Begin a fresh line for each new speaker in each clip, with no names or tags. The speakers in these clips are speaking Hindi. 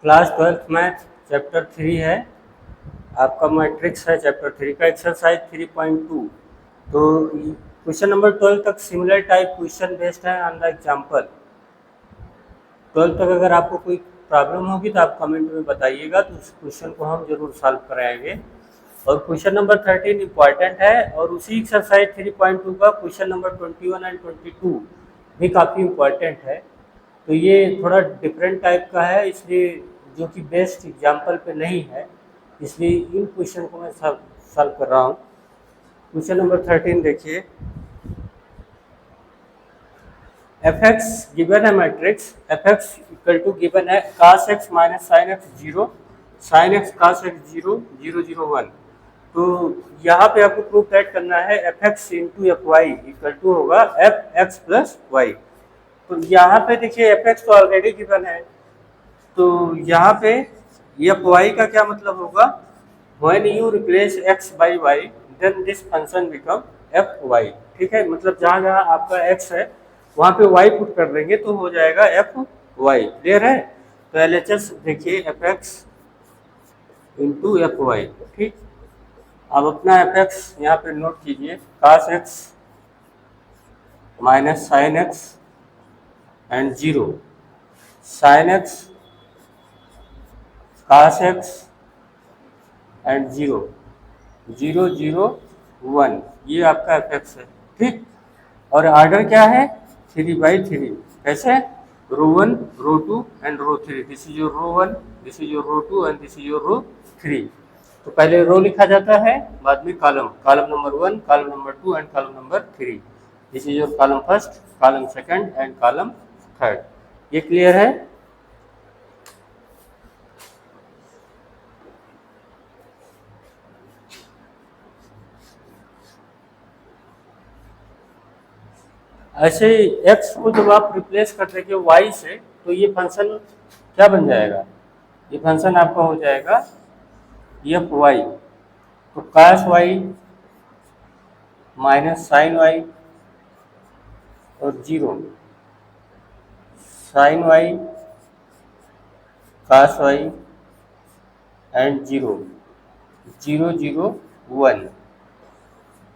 क्लास 12th मैथ चैप्टर 3 है आपका। मैट्रिक्स है चैप्टर 3 का, एक्सरसाइज 3.2। तो क्वेश्चन नंबर 12 तक सिमिलर टाइप क्वेश्चन बेस्ड है ऑन द एग्जाम्पल। 12 तक अगर आपको कोई प्रॉब्लम होगी तो आप कमेंट में बताइएगा, तो उस क्वेश्चन को हम जरूर सॉल्व कराएंगे। और क्वेश्चन नंबर 13 इम्पॉर्टेंट है, और उसी एक्सरसाइज 3.2 का क्वेश्चन नंबर 21 एंड 22 भी काफ़ी इम्पॉर्टेंट है। तो ये थोड़ा डिफरेंट टाइप का है, इसलिए जो कि बेस्ट एग्जाम्पल पे नहीं है, इसलिए इन क्वेश्चन को मैं सॉल्व कर रहा हूँ। क्वेश्चन नंबर 13 देखिए। एफ एक्स गिवन है matrix, F X equal to given है cos x minus sine X 0, sine x cos x 0, 0 0 1। तो यहाँ पे आपको प्रूफ ऐड करना है f x into F y equal to होगा एफ एक्स प्लस वाई। तो यहाँ पे देखिए एफ एक्स तो ऑलरेडी गिवन है, तो यहाँ पे एफ वाई का क्या मतलब होगा, when you replace x by y then this function become f Y. ठीक है, मतलब जहाँ जहाँ आपका एक्स है वहाँ पे वाई पुट कर देंगे तो हो जाएगा एफ वाई। क्लियर है? तो एल एच एस देखिए F x into F Y. ठीक, अब अपना एफ एक्स यहाँ पे नोट कीजिए, cos X minus sine X and 0, sine x cos x and 0, 0 0 1, ये आपका एफ एक्स है। ठीक, और ऑर्डर क्या है 3/3। कैसे? Row 1 row 2 and row 3। This is your row 1, this is your row 2 and this is your row 3। तो पहले रो लिखा जाता है, बाद में column, column number 1, column number 2 and column number 3। This is your column first, column second and column third. ये क्लियर है? ऐसे x को जब आप रिप्लेस कर देंगे y से, तो ये फंक्शन क्या बन जाएगा, ये फंक्शन आपका हो जाएगा एफ वाई। तो cos y minus sine y और 0, sine y cos y and 0, 0 0 1।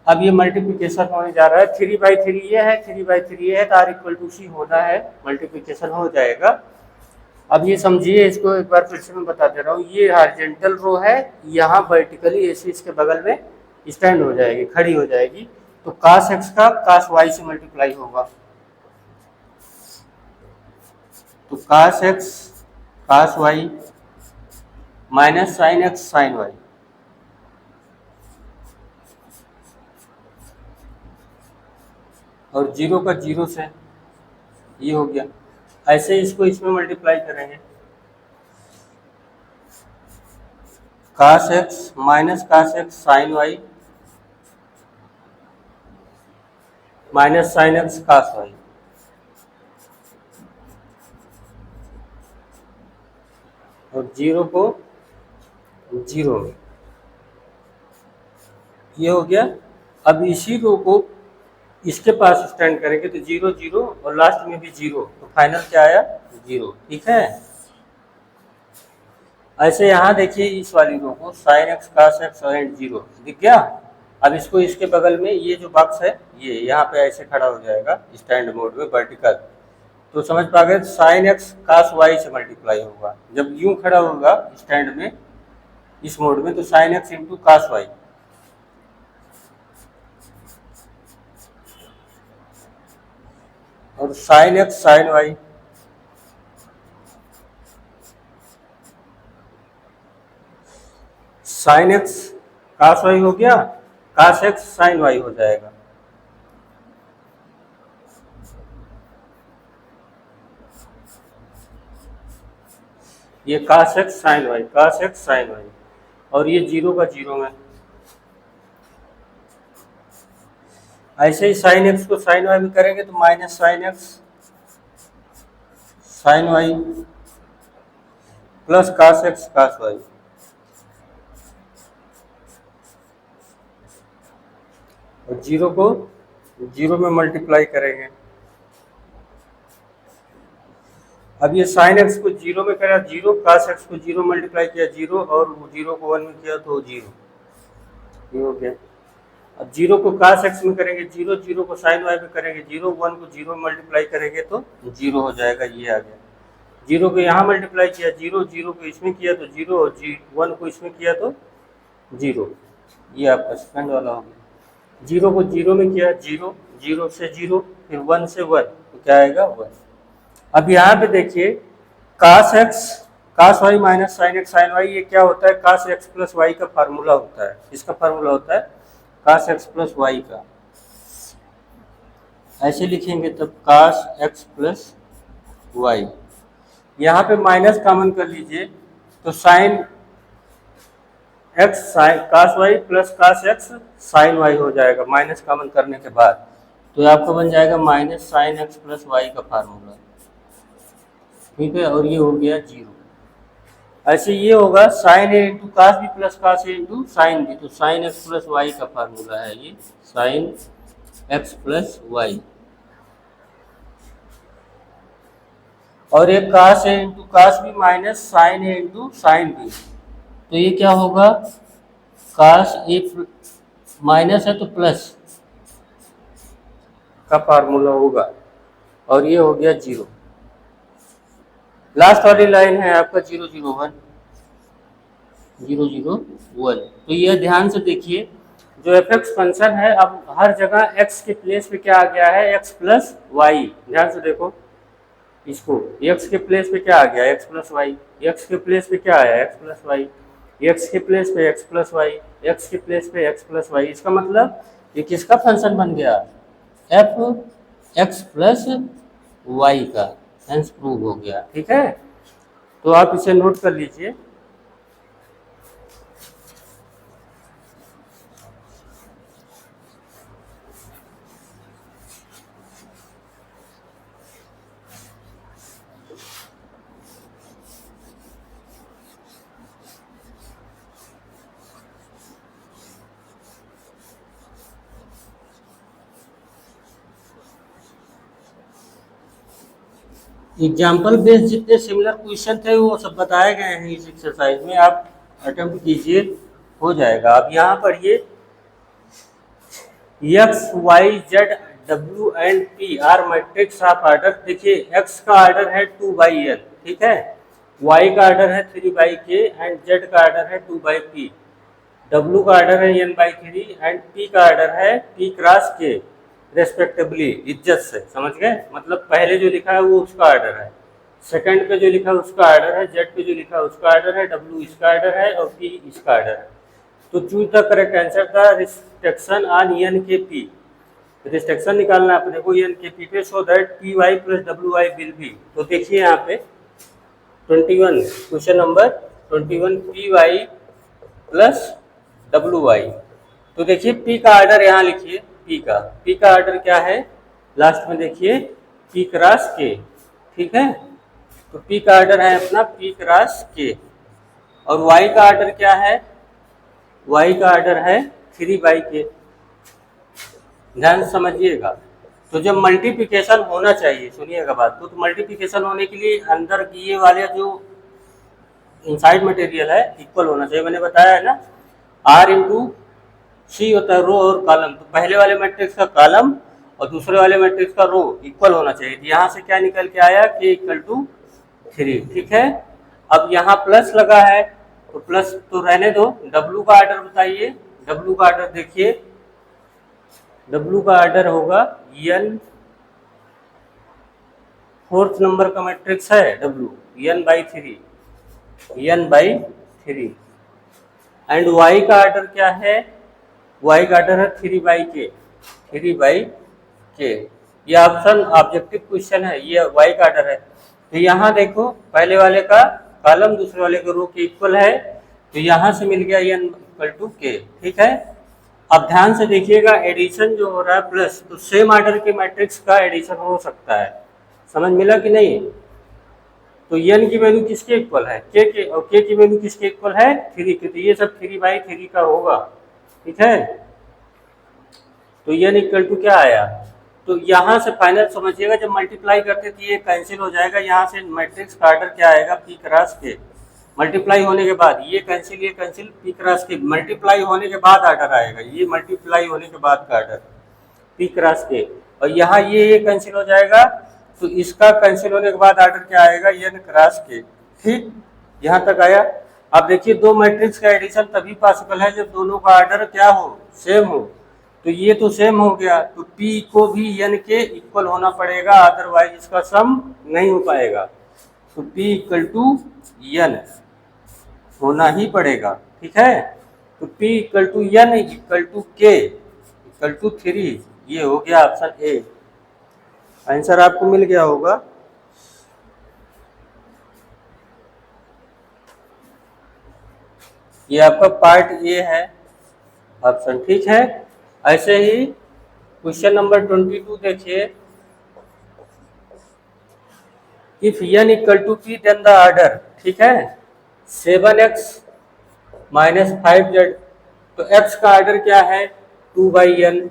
अब ये मल्टीप्लिकेशन होने जा रहा है, 3/3 ये है, 3/3 ये है, तो आर इक्वल टू सी होना है, मल्टीप्लिकेशन हो जाएगा। अब ये समझिए, इसको एक बार फिर से मैं बता दे रहा हूँ, ये हॉरिजॉन्टल रो है, यहाँ वर्टिकली ऐसे इसके बगल में स्टैंड हो जाएगी, खड़ी हो जाएगी। तो cos x का cos y से मल्टीप्लाई होगा, तो cos x cos y minus sine x sine y, और 0 का 0 से ये हो गया। ऐसे इसको इसमें मल्टीप्लाई करेंगे, cos x minus cos x sine y minus sine x cos y, और 0 को 0, ये हो गया। अब इसी रो को इसके पास स्टैंड करेंगे तो 0 0 और लास्ट में भी 0, तो फाइनल क्या आया 0। ठीक है, ऐसे यहाँ देखिए इस वाली रो को sine x cos x and 0 दिख गया। अब इसको इसके बगल में ये जो बॉक्स है ये यहाँ पे ऐसे खड़ा हो जाएगा स्टैंड मोड में वर्टिकल। तो समझ पा गए, साइन एक्स cos y से मल्टीप्लाई होगा जब यूं खड़ा होगा स्टैंड में इस मोड में, तो sine x into cos y, और sine x sine y, sine x cos y हो गया, cos x साइन y हो जाएगा। ये cos x sine y, cos x sine y, और ये 0 का 0 में। ऐसे ही साइन एक्स को साइन वाई में करेंगे तो minus sine x sine y plus cos x cos y, और 0 को 0 में मल्टीप्लाई करेंगे अब ये साइन एक्स को जीरो में करा जीरो, कास एक्स को जीरो मल्टीप्लाई किया जीरो, और जीरो को वन में किया तो जीरो, ये हो गया। अब जीरो को कास एक्स में करेंगे जीरो, जीरो को साइन वाई में करेंगे जीरो, वन को जीरो मल्टीप्लाई करेंगे तो जीरो हो जाएगा, ये आ गया। जीरो को यहाँ मल्टीप्लाई किया जीरो, जीरो को इसमें किया तो जीरो, और वन को इसमें किया तो जीरो, ये आपका सेकंड वाला हो गया। जीरो को जीरो में किया जीरो, जीरो से जीरो, फिर वन से वन, तो क्या आएगा वन। अब यहाँ पे देखिए cos X cos Y minus sine x sine Y, ये क्या होता है, कास एक्स प्लस वाई का फार्मूला होता है। इसका फार्मूला होता है कास एक्स प्लस वाई का, ऐसे लिखेंगे तब कास एक्स प्लस वाई। यहाँ पे माइनस कॉमन कर लीजिए तो sine x sine cos Y plus cos X sine Y हो जाएगा, माइनस कॉमन करने के बाद, तो आपका बन जाएगा minus sine x plus Y का फार्मूला, ठीक है। और ये हो गया जीरो। ऐसे ये होगा sine A into cos B plus cos A into sine B, तो साइन एक्स प्लस वाई का फार्मूला है ये, साइन एक्स प्लस वाई। और एक cos A into cos B minus sine A into sine B, तो ये क्या होगा, कास ए माइनस है तो प्लस का फार्मूला होगा, और ये हो गया जीरो। लास्ट वाली लाइन है आपका 001 001। तो ये ध्यान से देखिए, जो एफ एक्स फंक्शन है अब हर जगह एक्स के प्लेस पे क्या आ गया है, एक्स प्लस वाई। ध्यान से देखो इसको, एक्स के प्लेस पे क्या आ गया, एक्स प्लस वाई। एक्स के प्लेस पे क्या आया, एक्स प्लस वाई। एक्स के प्लेस पे एक्स प्लस वाई, एक्स के प्लेस पे एक्स प्लस वाई। इसका मतलब ये किसका फंक्शन बन गया, एफ एक्स प्लस वाई का, हेंस प्रूव हो गया, ठीक है। तो आप इसे नोट कर लीजिए। एग्जाम्पल बेस्ड जितने सिमिलर क्वेश्चन थे वो सब बताए गए हैं इस एक्सरसाइज में, आप अटेम्प्ट कीजिए, हो जाएगा। अब यहाँ पर ये एक्स वाई जेड डब्ल्यू and p r matrix of order. देखिए एक्स का ऑर्डर है 2/n, ठीक है, वाई का ऑर्डर है 3/k एंड जेड का ऑर्डर है 2/p, डब्ल्यू का ऑर्डर है n/3 एंड पी का ऑर्डर है p क्रॉस k रेस्पेक्टिवली। इज्जत से समझ गए, मतलब पहले जो लिखा है वो उसका ऑर्डर है, सेकंड पे जो लिखा है उसका ऑर्डर है, जेड पे जो लिखा है उसका ऑर्डर है, डब्ल्यू इसका ऑर्डर है और पी इसका ऑर्डर है। तो choose the correct answer the restriction on n k p. Restriction निकालना है अपने को एन के पी पे, so that p y plus डब्ल्यू वाई विल बी। तो देखिए यहाँ पे 21 question number 21 p y plus डब्ल्यू वाई। तो देखिए पी का ऑर्डर यहाँ लिखिए, पी का ऑर्डर क्या है, लास्ट में देखिए पी क्रॉस के, ठीक है। तो पी का ऑर्डर है अपना पी क्रॉस के, और वाई का ऑर्डर क्या है, वाई का ऑर्डर है 3/k। ध्यान समझिएगा। तो जब मल्टीप्लिकेशन होना चाहिए, सुनिएगा बात तो मल्टीप्लिकेशन होने के लिए अंदर की ये वाले जो इनसाइड मटेरियल है इक्वल होना चाहिए। मैंने बताया है ना, आर इंटू सी होता है रो और कॉलम, तो पहले वाले मैट्रिक्स का कॉलम और दूसरे वाले मैट्रिक्स का रो इक्वल होना चाहिए। यहाँ से क्या निकल के आया, k = 3, ठीक है। अब यहाँ प्लस लगा है तो प्लस तो रहने दो। डब्ल्यू का ऑर्डर बताइए, डब्ल्यू का ऑर्डर देखिए, डब्ल्यू का ऑर्डर होगा n, 4th नंबर का मैट्रिक्स है डब्ल्यू, n/3 एंड y का ऑर्डर क्या है, y का ऑर्डर है 3/k। ये ऑप्शन ऑब्जेक्टिव क्वेश्चन है, ये y का ऑर्डर है। तो यहाँ देखो पहले वाले का कॉलम दूसरे वाले के रो के इक्वल है, तो यहाँ से मिल गया n = k, ठीक है। अब ध्यान से देखिएगा, एडिशन जो हो रहा है प्लस, तो सेम ऑर्डर के मैट्रिक्स का एडिशन हो सकता है, समझ मिला कि नहीं। तो n की वैल्यू किसके इक्वल है, k के, और k की वैल्यू किसके इक्वल है, 3 के, तो ये सब 3/3 का होगा, ठीक है। तो n = क्या आया तो यहाँ से फाइनल समझिएगा, जब मल्टीप्लाई करते तो ये कैंसिल हो जाएगा, यहाँ से मैट्रिक्स का ऑर्डर क्या आएगा, पी क्रॉस के। मल्टीप्लाई होने के बाद ये कैंसिल, पी क्रॉस के मल्टीप्लाई होने के बाद ऑर्डर आएगा, ये मल्टीप्लाई होने के बाद का ऑर्डर पी क्रॉस के। और यहाँ ये कैंसिल हो जाएगा, तो इसका कैंसिल होने के बाद ऑर्डर क्या आएगा, एन क्रॉस के। ठीक, यहाँ तक आया। अब देखिए दो मैट्रिक्स का एडिशन तभी पॉसिबल है जब दोनों का ऑर्डर क्या हो, सेम हो। तो ये तो सेम हो गया, तो P को भी n के इक्वल होना पड़ेगा, अदरवाइज इसका सम नहीं हो पाएगा। तो P इक्वल टू n होना ही पड़ेगा, ठीक है। तो P equal to n equal to K equal to 3, ये हो गया ऑप्शन ए। आंसर आपको मिल गया होगा। ये आपका पार्ट ए है ऑप्शन, ठीक है। ऐसे ही क्वेश्चन नंबर 22 देखिए, if n equal to p then the order, ठीक है, 7x माइनस 5z। तो x का ऑर्डर क्या है, 2/n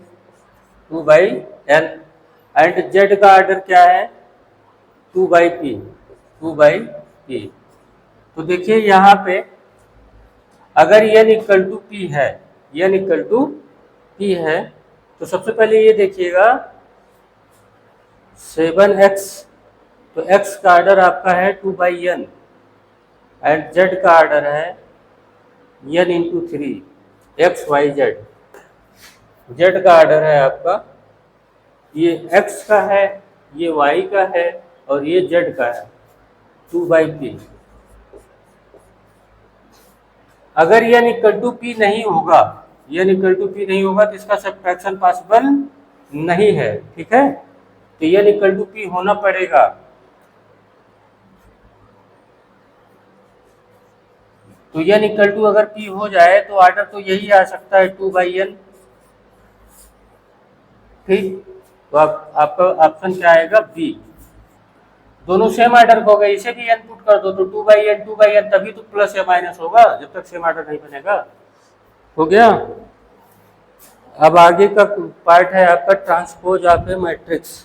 एंड z का ऑर्डर क्या है, 2/p। तो देखिए यहाँ पे अगर n इक्वल टू p है, n इक्वल टू p है, तो सबसे पहले ये देखिएगा 7x, तो x का ऑर्डर आपका है 2/n एंड z का ऑर्डर है n into 3, x y z। z का ऑर्डर है आपका, ये x का है, ये y का है और ये z का है, 2/p। अगर n इक्वल टू p नहीं होगा, n इक्वल टू p नहीं होगा तो इसका सब्ट्रैक्शन पॉसिबल नहीं है, ठीक है। तो n इक्वल टू p होना पड़ेगा। तो n इक्वल टू अगर p हो जाए तो ऑर्डर तो यही आ सकता है 2/n, ठीक। तो आपका ऑप्शन क्या आएगा, बी। दोनों सेम ऑर्डर हो गए, इसे भी n पुट कर दो तो 2/n, तभी तो प्लस या माइनस होगा, जब तक सेम ऑर्डर नहीं बनेगा। हो गया। अब आगे का पार्ट है आपका ट्रांसपोज ऑफ ए मैट्रिक्स।